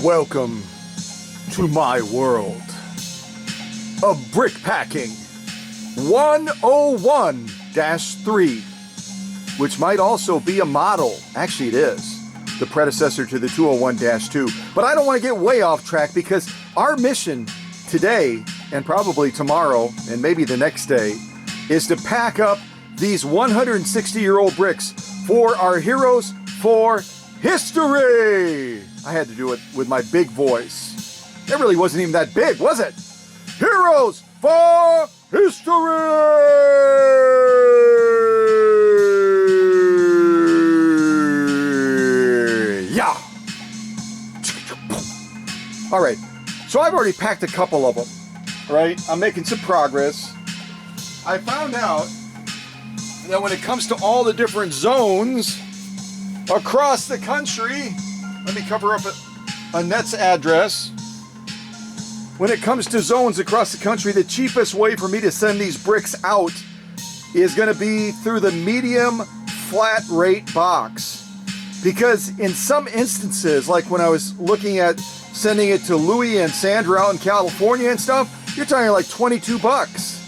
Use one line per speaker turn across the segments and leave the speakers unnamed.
Welcome to my world of brick packing 101-3, which might also be a model. Actually, it is the predecessor to the 201-2. But I don't want to get way off track because our mission today, and probably tomorrow, and maybe the next day, is to pack up these 160-year-old bricks for our Heroes for History. I had to do it with my big voice. It really wasn't even that big, was it? Heroes for History! Yeah! All right, so I've already packed a couple of them, right? I'm making some progress. I found out that when it comes to all the different zones across the country, let me cover up Annette's address. When it comes to zones across the country, the cheapest way for me to send these bricks out is going to be through the medium flat rate box. Because in some instances, like when I was looking at sending it to Louie and Sandra out in California and stuff, you're talking like 22 bucks.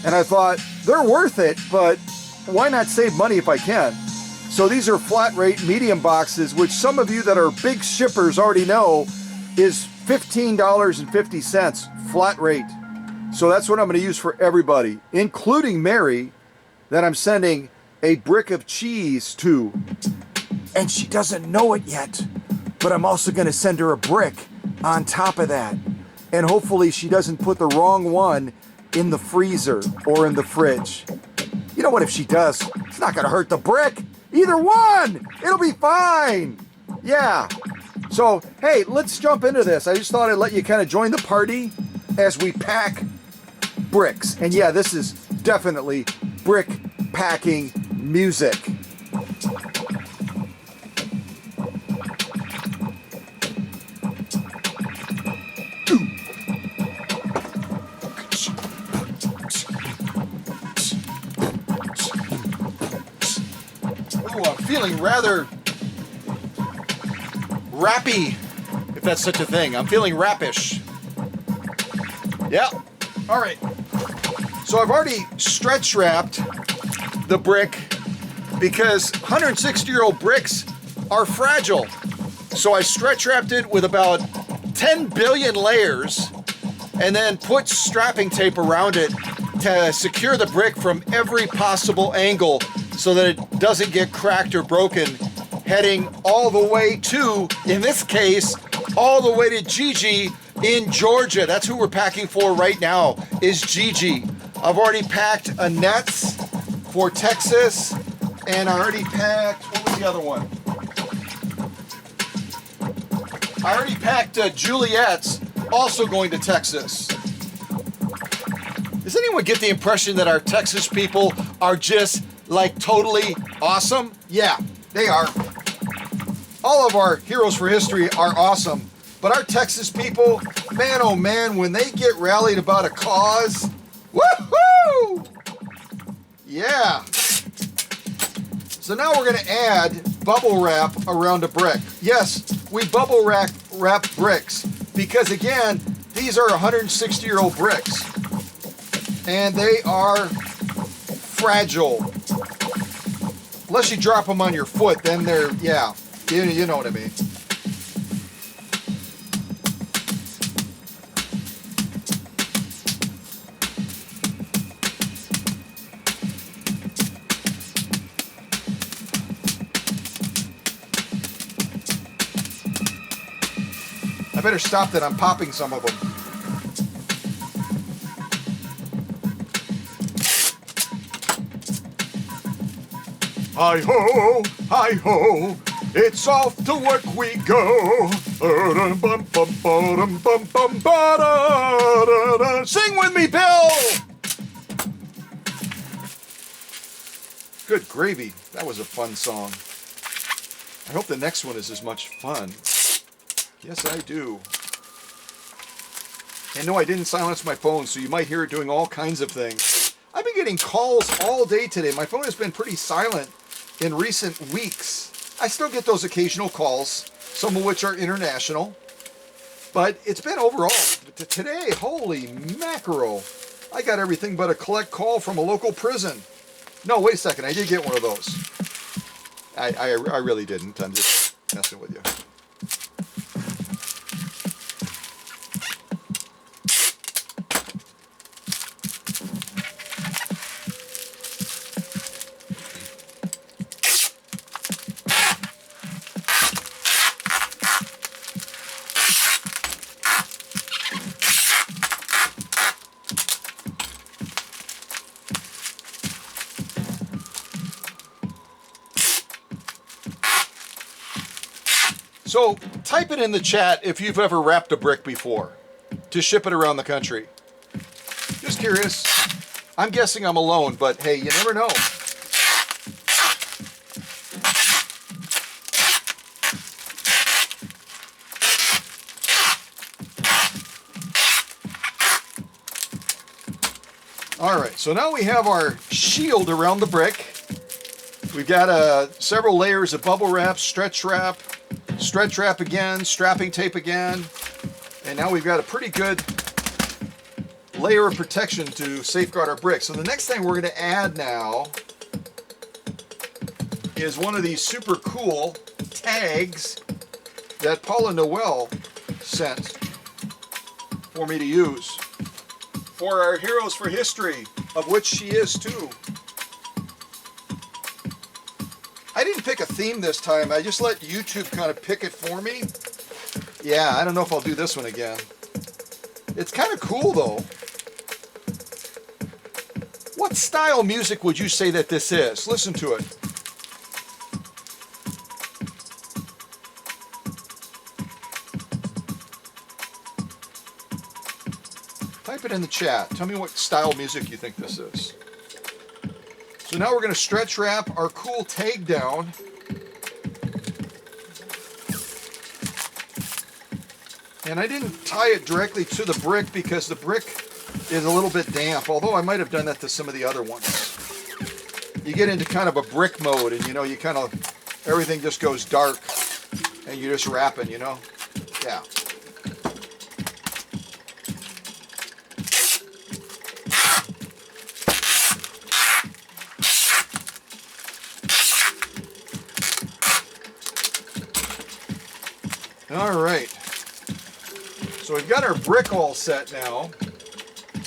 And I thought, they're worth it, but why not save money if I can? So these are flat rate medium boxes, which some of you that are big shippers already know is $15.50 flat rate. So that's what I'm going to use for everybody, including Mary, that I'm sending a brick of cheese to. And she doesn't know it yet, but I'm also going to send her a brick on top of that. And hopefully she doesn't put the wrong one in the freezer or in the fridge. You know what, if she does, it's not going to hurt the brick. Either one, it'll be fine. Yeah. So, hey, let's jump into this. I just thought I'd let you kind of join the party as we pack bricks. And yeah, this is definitely brick packing music. Feeling rather rappy, if that's such a thing. I'm feeling rappish. Yeah. All right. So I've already stretch wrapped the brick because 160-year-old bricks are fragile. So I stretch wrapped it with about 10 billion layers and then put strapping tape around it to secure the brick from every possible angle so that it doesn't get cracked or broken, heading all the way to, in this case, all the way to Gigi in Georgia. That's who we're packing for right now, is Gigi. I've already packed Annette's for Texas, and I already packed, what was the other one? I already packed Juliet's, also going to Texas. Does anyone get the impression that our Texas people are just like totally awesome? Yeah, they are. All of our Heroes for History are awesome. But our Texas people, man oh man, when they get rallied about a cause, woohoo! Yeah. So now we're gonna add bubble wrap around a brick. Yes, we bubble wrap bricks because again, these are 160-year-old bricks. And they are fragile. Unless you drop them on your foot, then they're, yeah, you know what I mean. I better stop that, I'm popping some of them. Hi-ho, hi-ho, it's off to work we go. Sing with me, Bill! Good gravy, that was a fun song. I hope the next one is as much fun. Yes, I do. And no, I didn't silence my phone, so you might hear it doing all kinds of things. I've been getting calls all day today. My phone has been pretty silent in recent weeks. I still get those occasional calls, some of which are international. But it's been overall, today, holy mackerel. I got everything but a collect call from a local prison. No, wait a second, I did get one of those. I really didn't, I'm just messing with you. So type it in the chat if you've ever wrapped a brick before to ship it around the country. Just curious. I'm guessing I'm alone, but hey, you never know. All right, so now we have our shield around the brick. We've got several layers of bubble wrap, stretch wrap again, strapping tape again, and now we've got a pretty good layer of protection to safeguard our brick. So the next thing we're going to add now is one of these super cool tags that Paula Noel sent for me to use for our Heroes for History, of which she is too. I didn't pick a theme this time. I just let YouTube kind of pick it for me. Yeah, I don't know if I'll do this one again. It's kind of cool though. What style music would you say that this is? Listen to it. Type it in the chat. Tell me what style music you think this is. So now we're going to stretch wrap our cool tag down. And I didn't tie it directly to the brick because the brick is a little bit damp, although I might have done that to some of the other ones. You get into kind of a brick mode and you kind of, everything just goes dark and you're just wrapping, Yeah. All right, so we've got our brick all set now,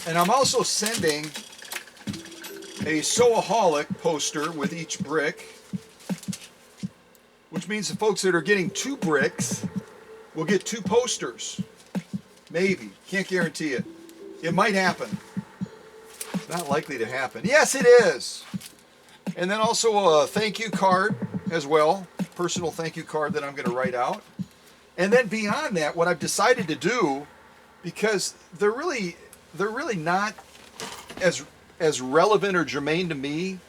and I'm also sending a Sewaholic poster with each brick, which means the folks that are getting 2 bricks will get 2 posters. Maybe, can't guarantee it. It might happen. Not likely to happen. Yes, it is. And then also a thank you card as well, personal thank you card that I'm going to write out. And then beyond that, what I've decided to do, because they're really not as relevant or germane to me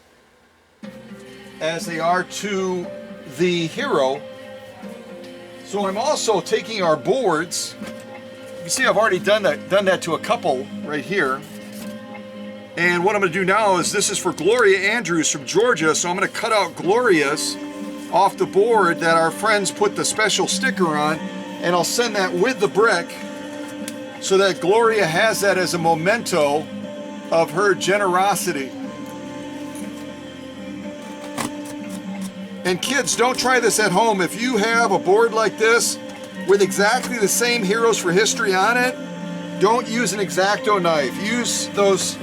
as they are to the hero. So I'm also taking our boards. You see, I've already done that to a couple right here. And what I'm going to do now is, this is for Gloria Andrews from Georgia, so I'm going to cut out Gloria's off the board that our friends put the special sticker on, and I'll send that with the brick so that Gloria has that as a memento of her generosity. And kids, don't try this at home. If you have a board like this with exactly the same Heroes for History on it, don't use an X-Acto knife. Use those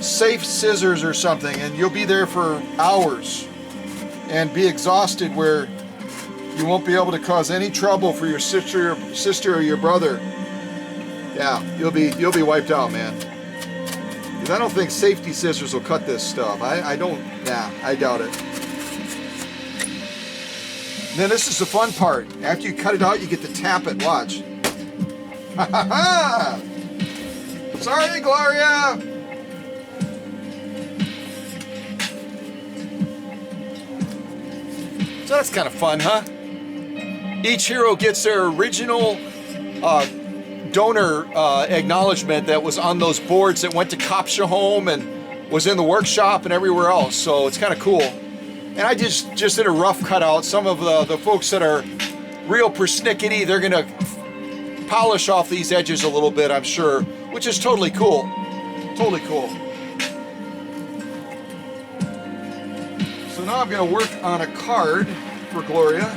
safe scissors or something, and you'll be there for hours and be exhausted where you won't be able to cause any trouble for your sister or your brother. Yeah, you'll be wiped out, man. Because I don't think safety scissors will cut this stuff. I doubt it. And then this is the fun part. After you cut it out, you get to tap it. Watch. Ha ha ha! Sorry, Gloria! So that's kind of fun, huh? Each hero gets their original donor acknowledgement that was on those boards that went to Kopsha Home and was in the workshop and everywhere else. So it's kind of cool. And I just did a rough cutout. Some of the folks that are real persnickety, they're gonna polish off these edges a little bit, I'm sure, which is totally cool. Totally cool. So now I'm going to work on a card for Gloria.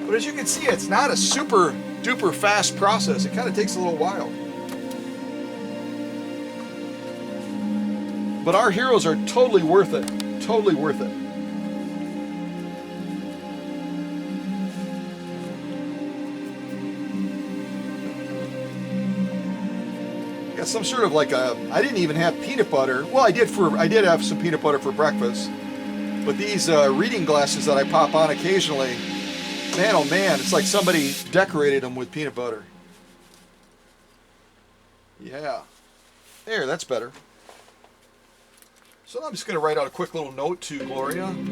But as you can see, it's not a super duper fast process. It kind of takes a little while. But our heroes are totally worth it. Totally worth it. Got some sort of like a, I didn't even have peanut butter. Well, I did have some peanut butter for breakfast. But these reading glasses that I pop on occasionally, man, oh man, it's like somebody decorated them with peanut butter. Yeah. There, that's better. So I'm just going to write out a quick little note to Gloria. And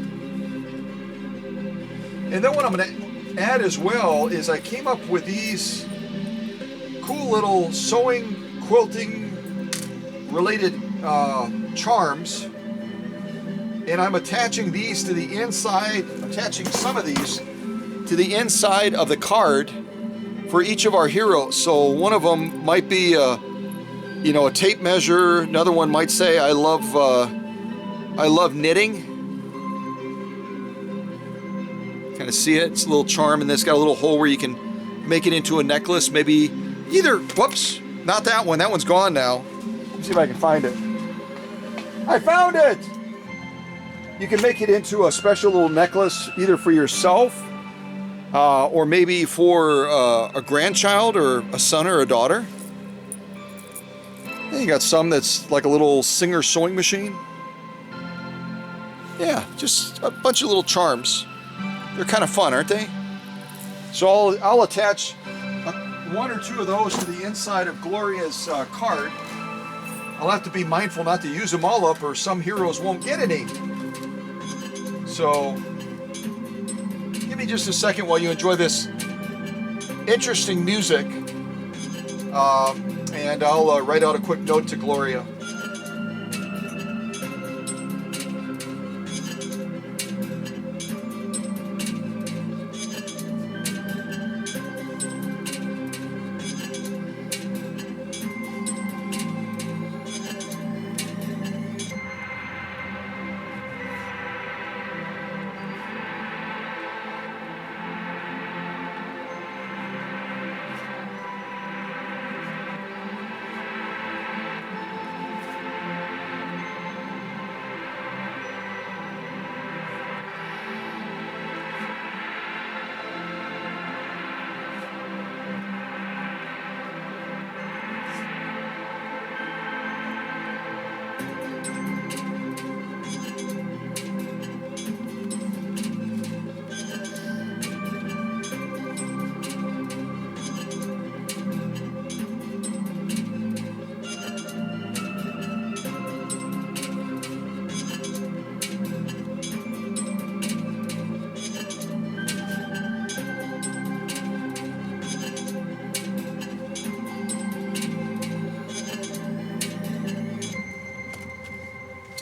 then what I'm going to add as well is I came up with these cool little sewing, quilting related charms. And I'm attaching these to the inside, attaching some of these to the inside of the card for each of our heroes. So one of them might be a tape measure. Another one might say, I love knitting. Kind of see it? It's a little charm, and it's got a little hole where you can make it into a necklace. Maybe either, whoops, not that one. That one's gone now. Let me see if I can find it. I found it! You can make it into a special little necklace, either for yourself, or maybe for a grandchild, or a son or a daughter. And you got some that's like a little Singer sewing machine. Yeah, just a bunch of little charms. They're kind of fun, aren't they? So I'll attach one or two of those to the inside of Gloria's card. I'll have to be mindful not to use them all up, or some heroes won't get any. So give me just a second while you enjoy this interesting music, and I'll write out a quick note to Gloria.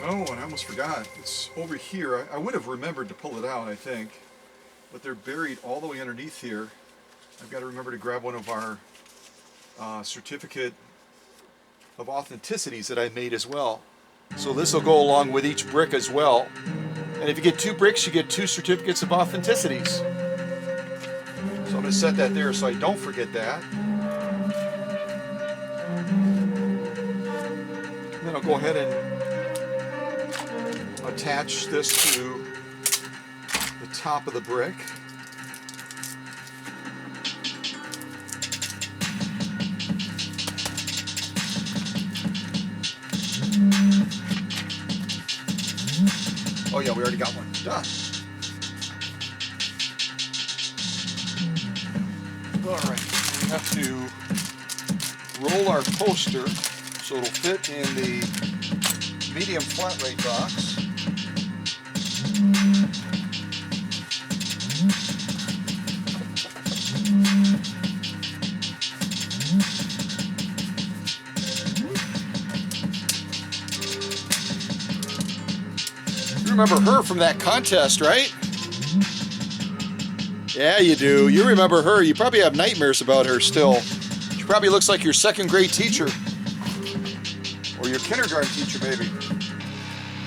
Oh, and I almost forgot. It's over here. I would have remembered to pull it out, I think. But they're buried all the way underneath here. I've got to remember to grab one of our certificate of authenticities that I made as well. So this will go along with each brick as well. And if you get 2 bricks, you get 2 certificates of authenticities. So I'm going to set that there so I don't forget that. And then I'll go ahead and attach this to the top of the brick. Oh yeah, we already got one. Done. Alright, we have to roll our poster so it'll fit in the medium flat rate box. You remember her from that contest, right? Yeah, you do. You remember her. You probably have nightmares about her still. She probably looks like your second grade teacher. Or your kindergarten teacher, maybe.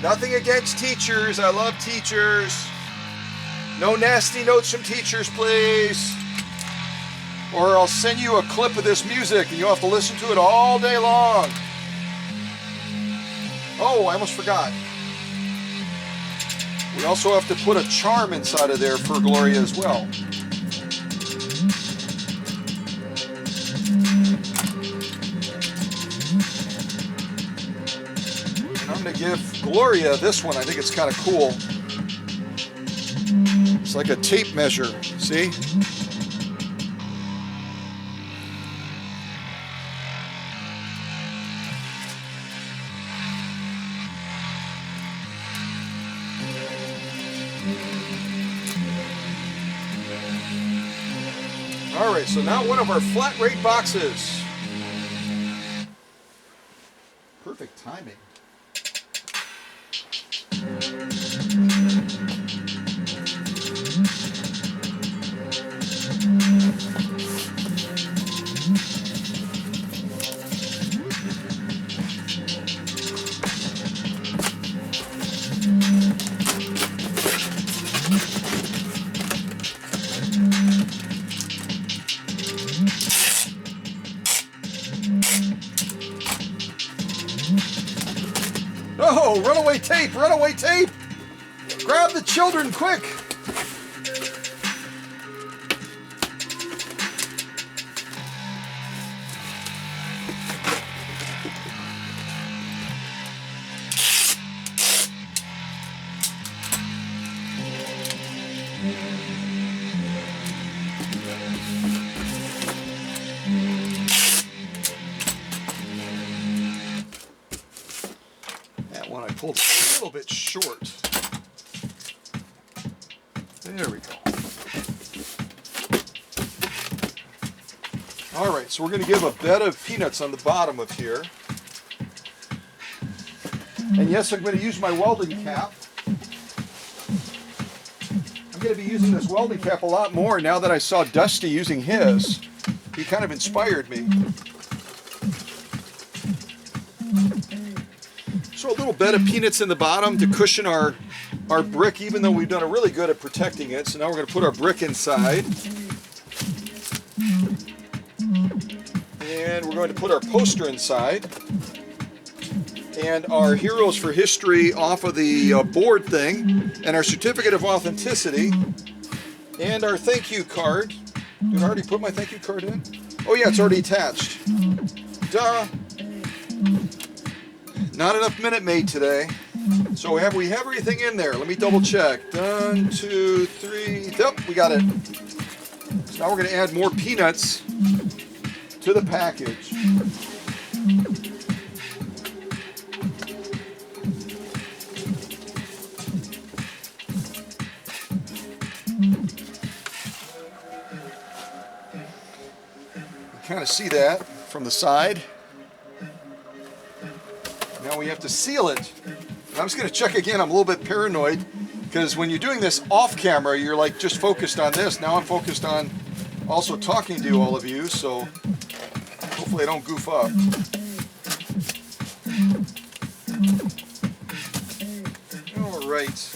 Nothing against teachers. I love teachers. No nasty notes from teachers, please. Or I'll send you a clip of this music and you'll have to listen to it all day long. Oh, I almost forgot. We also have to put a charm inside of there for Gloria as well. And I'm going to give Gloria this one. I think it's kind of cool. It's like a tape measure, see? All right, so now one of our flat rate boxes. Perfect timing. Oh, runaway tape, runaway tape! Grab the children, quick! That one I pulled a little bit short. There we go. All right, so we're going to give a bed of peanuts on the bottom of here. And yes, I'm going to use my welding cap. I'm going to be using this welding cap a lot more now that I saw Dusty using his. He kind of inspired me. So a little bed of peanuts in the bottom to cushion our brick, even though we've done a really good at protecting it. So now we're going to put our brick inside. And we're going to put our poster inside. And our Heroes for History off of the board thing. And our certificate of authenticity. And our thank you card. Did I already put my thank you card in? Oh yeah, it's already attached. Duh. Not enough Minute Maid today. So we have everything in there. Let me double check. 1, 2, 3. Yep, we got it. So now we're going to add more peanuts to the package. You kind of see that from the side. Now we have to seal it. I'm just going to check again. I'm a little bit paranoid because when you're doing this off camera, you're like just focused on this. Now I'm focused on also talking to all of you, so hopefully I don't goof up. All right.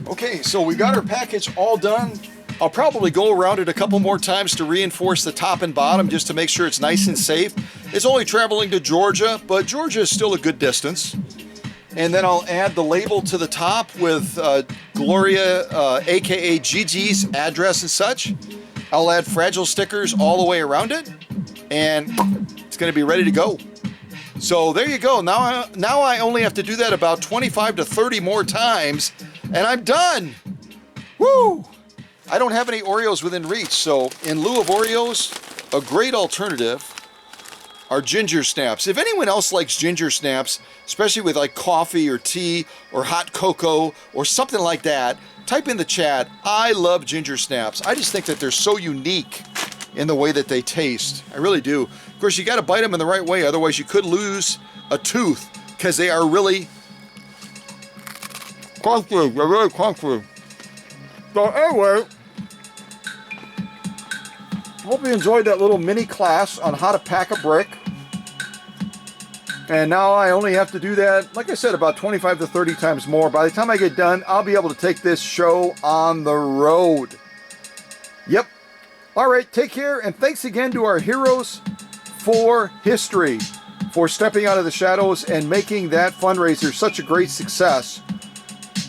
Okay, so we got our package all done I'll probably go around it a couple more times to reinforce the top and bottom just to make sure it's nice and safe. It's only traveling to Georgia, but Georgia is still a good distance. And then I'll add the label to the top with Gloria, aka Gigi's address and such. I'll add fragile stickers all the way around it, and it's going to be ready to go. So there you go. Now I only have to do that about 25 to 30 more times, and I'm done. Woo! I don't have any Oreos within reach, so in lieu of Oreos, a great alternative are ginger snaps. If anyone else likes ginger snaps, especially with like coffee or tea or hot cocoa or something like that, type in the chat. I love ginger snaps. I just think that they're so unique in the way that they taste. I really do. Of course, you got to bite them in the right way, otherwise you could lose a tooth because they are really crunchy. They're really crunchy. So anyway, hope you enjoyed that little mini class on how to pack a brick. And now I only have to do that, like I said, about 25 to 30 times more. By the time I get done, I'll be able to take this show on the road. Yep. All right, take care, and thanks again to our heroes for history for stepping out of the shadows and making that fundraiser such a great success.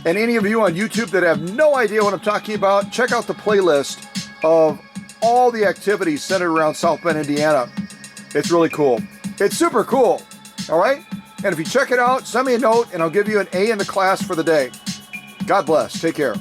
And any of you on YouTube that have no idea what I'm talking about, check out the playlist of all the activities centered around South Bend, Indiana. It's really cool. It's super cool. All right? And if you check it out, send me a note and I'll give you an A in the class for the day. God bless. Take care.